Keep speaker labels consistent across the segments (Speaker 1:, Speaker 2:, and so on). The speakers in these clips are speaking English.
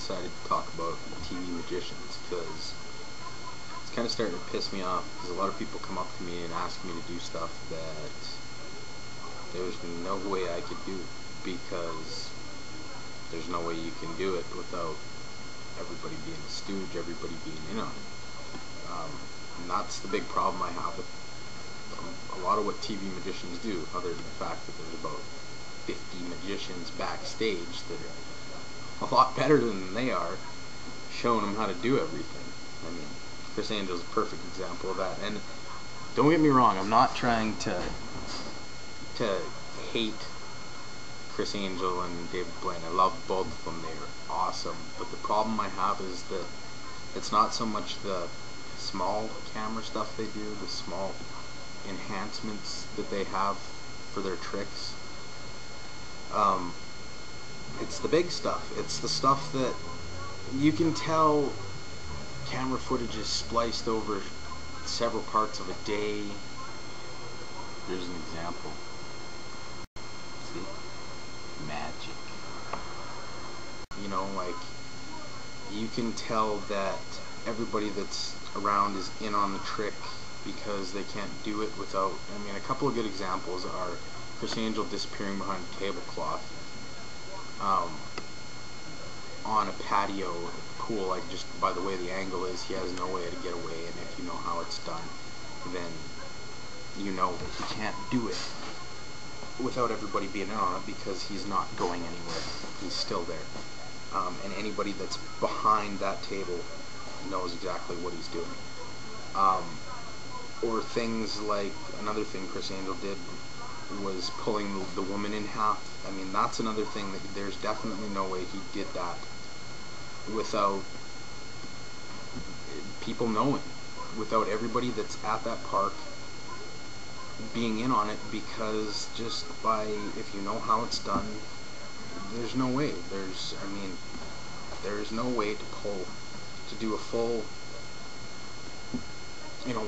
Speaker 1: decided to talk about TV magicians because it's kind of starting to piss me off because a lot of people come up to me and ask me to do stuff that there's no way I could do because there's no way you can do it without everybody being a stooge, everybody being in on it. And that's the big problem I have with a lot of what TV magicians do, other than the fact that there's about 50 magicians backstage that are a lot better than they are, showing them how to do everything. I mean, Chris Angel's a perfect example of that. And don't get me wrong, I'm not trying to hate Chris Angel and David Blaine. I love both of them. They're awesome. But the problem I have is that it's not so much the small camera stuff they do, the small enhancements that they have for their tricks. It's the big stuff. It's the stuff that you can tell camera footage is spliced over several parts of a day. Here's an example. See? Magic. You know, like, you can tell that everybody that's around is in on the trick because they can't do it without, I mean, a couple of good examples are Chris Angel disappearing behind a tablecloth on a patio pool, like, just by the way the angle is, he has no way to get away, and if you know how it's done, then you know that he can't do it without everybody being in on it because he's not going anywhere. He's still there. And anybody that's behind that table knows exactly what he's doing. Or things like, another thing Chris Angel did was pulling the woman in half. I mean, that's another thing that there's definitely no way he did that without people knowing, without everybody that's at that park being in on it, because just by, if you know how it's done, there's no way. There's no way to do a full,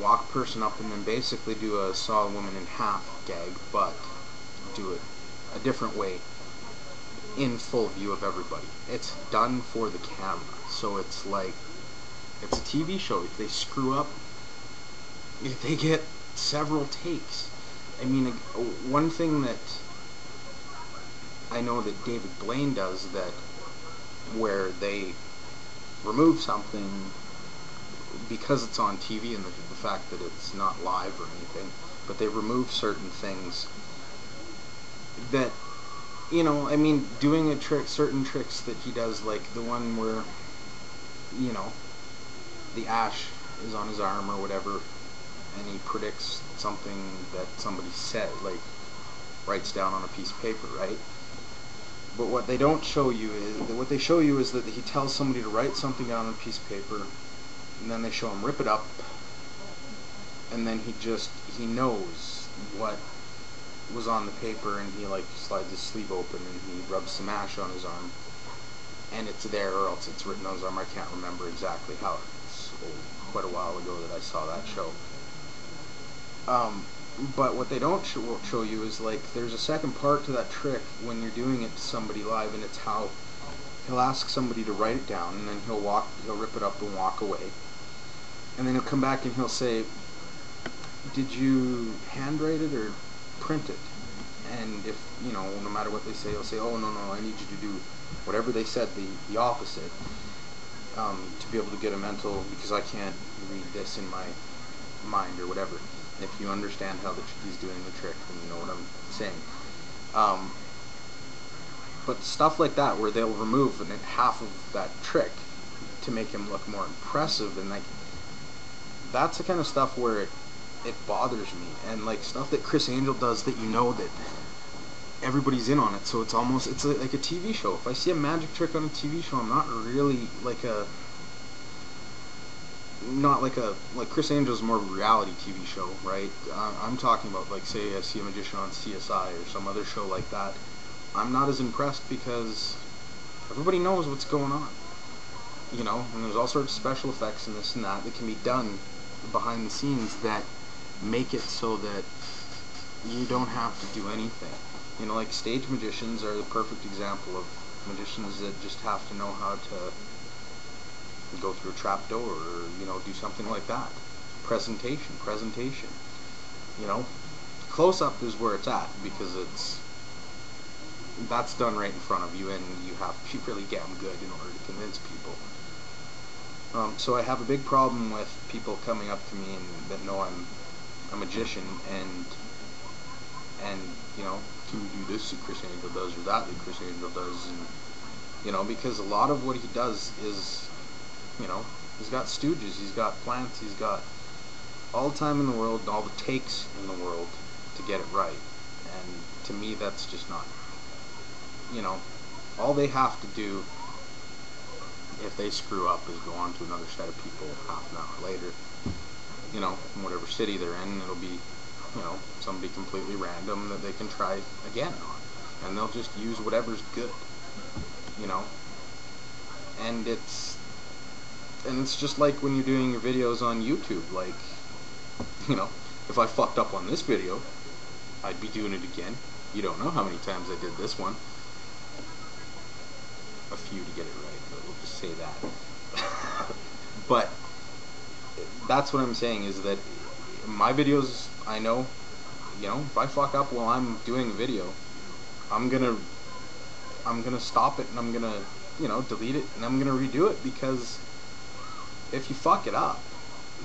Speaker 1: walk person up and then basically do a saw a woman in half gag, but do it a different way in full view of everybody. It's done for the camera, so it's like, it's a TV show. If they screw up, if they get several takes. I mean, one thing that I know that David Blaine does, that where they remove something because it's on TV and the fact that it's not live or anything, but they remove certain things that, I mean, doing a trick, certain tricks that he does, like the one where, the ash is on his arm or whatever, and he predicts something that somebody said, like writes down on a piece of paper, right? But what they don't show you is, what they show you is that he tells somebody to write something down on a piece of paper, and then they show him rip it up, and then he knows what was on the paper, and he like slides his sleeve open and he rubs some ash on his arm, and it's there, or else it's written on his arm. I can't remember exactly how. It's quite a while ago that I saw that show. But what they don't show you is, like, there's a second part to that trick when you're doing it to somebody live, and it's how he'll ask somebody to write it down, and then he'll rip it up and walk away, and then he'll come back and he'll say, did you handwrite it or print it? And if, no matter what they say, he'll say, oh, no, I need you to do whatever they said, the opposite, to be able to get a mental, because I can't read this in my mind or whatever. If you understand how he's doing the trick, then you know what I'm saying. But stuff like that, where they'll remove half of that trick to make him look more impressive, and like, that's the kind of stuff where it bothers me. And like stuff that Chris Angel does, that that everybody's in on it, so it's like a TV show. If I see a magic trick on a TV show, I'm not really like Chris Angel's more of a reality TV show, right? I'm talking about, like, say I see a magician on CSI or some other show like that. I'm not as impressed because everybody knows what's going on, and there's all sorts of special effects and this and that can be done behind the scenes that make it so that you don't have to do anything. Like stage magicians are the perfect example of magicians that just have to know how to go through a trap door, or, you know, do something like that. Presentation. You know, close-up is where it's at, because that's done right in front of you, and you have to be really damn good in order to convince people. So I have a big problem with people coming up to me and that know I'm a magician, and you know, can you do this that Chris Angel does, or that Chris Angel does, and you know, because a lot of what he does is, you know, he's got stooges, he's got plants, he's got all the time in the world, all the takes in the world to get it right, and to me that's just not, you know, all they have to do if they screw up is go on to another set of people half an hour later, you know, in whatever city they're in. It'll be, you know, somebody completely random that they can try again on, and they'll just use whatever's good, you know. And it's just like when you're doing your videos on YouTube, like, you know, if I fucked up on this video, I'd be doing it again. You don't know how many times I did this one. A few to get it right, but we'll just say that. But that's what I'm saying, is that my videos, I know, you know, if I fuck up while I'm doing a video, I'm gonna stop it, and I'm gonna, you know, delete it, and I'm gonna redo it, because if you fuck it up,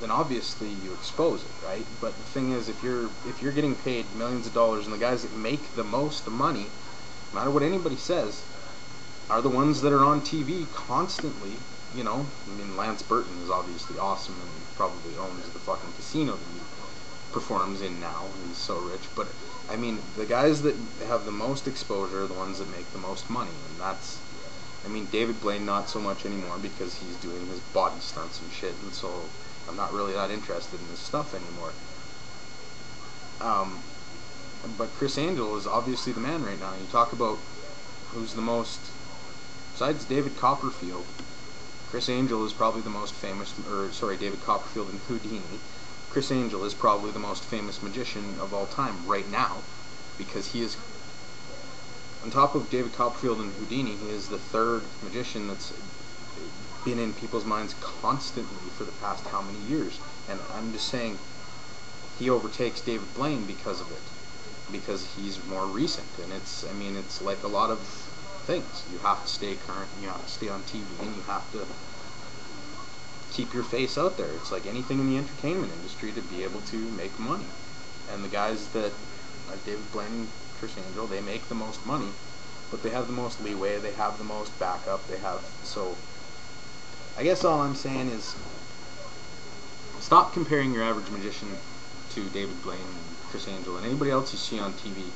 Speaker 1: then obviously you expose it, right? But the thing is, if you're getting paid millions of dollars, and the guys that make the most money, no matter what anybody says, are the ones that are on TV constantly, you know. I mean, Lance Burton is obviously awesome and probably owns the fucking casino that he performs in now. He's so rich. But, I mean, the guys that have the most exposure are the ones that make the most money. And that's, I mean, David Blaine not so much anymore, because he's doing his body stunts and shit, and so I'm not really that interested in his stuff anymore. But Chris Angel is obviously the man right now. You talk about who's the most, besides David Copperfield, Chris Angel is probably the most famous, or sorry, David Copperfield and Houdini. Chris Angel is probably the most famous magician of all time right now, because he is, on top of David Copperfield and Houdini, he is the third magician that's been in people's minds constantly for the past how many years. And I'm just saying, he overtakes David Blaine because of it, because he's more recent. And it's, I mean, it's like a lot of things. You have to stay current, and you have to stay on TV, and you have to keep your face out there. It's like anything in the entertainment industry to be able to make money. And the guys that, like David Blaine and Chris Angel, they make the most money, but they have the most leeway, they have the most backup, they have, so I guess all I'm saying is, stop comparing your average magician to David Blaine and Chris Angel and anybody else you see on TV.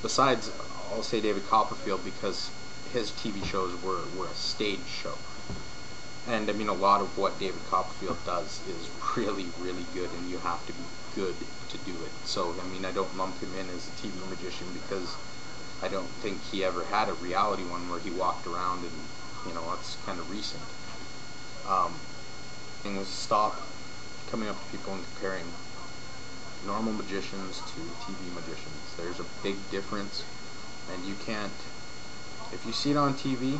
Speaker 1: Besides, I'll say David Copperfield, because his TV shows were a stage show. And I mean, a lot of what David Copperfield does is really, really good, and you have to be good to do it. So, I mean, I don't lump him in as a TV magician, because I don't think he ever had a reality one where he walked around, and, you know, that's kind of recent. Thing was, stop coming up to people and comparing normal magicians to TV magicians. There's a big difference, and you can't, if you see it on TV,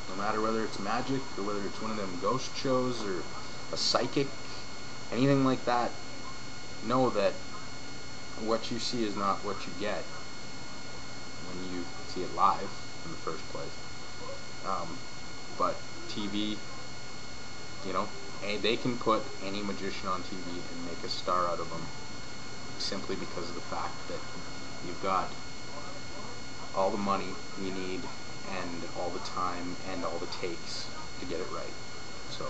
Speaker 1: no matter whether it's magic or whether it's one of them ghost shows or a psychic, anything like that, know that what you see is not what you get when you see it live in the first place. But TV, you know, they can put any magician on TV and make a star out of them, simply because of the fact that you've got all the money you need, and all the time, and all the takes to get it right. So,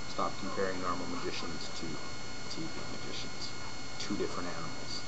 Speaker 1: stop comparing normal magicians to TV magicians. Two different animals.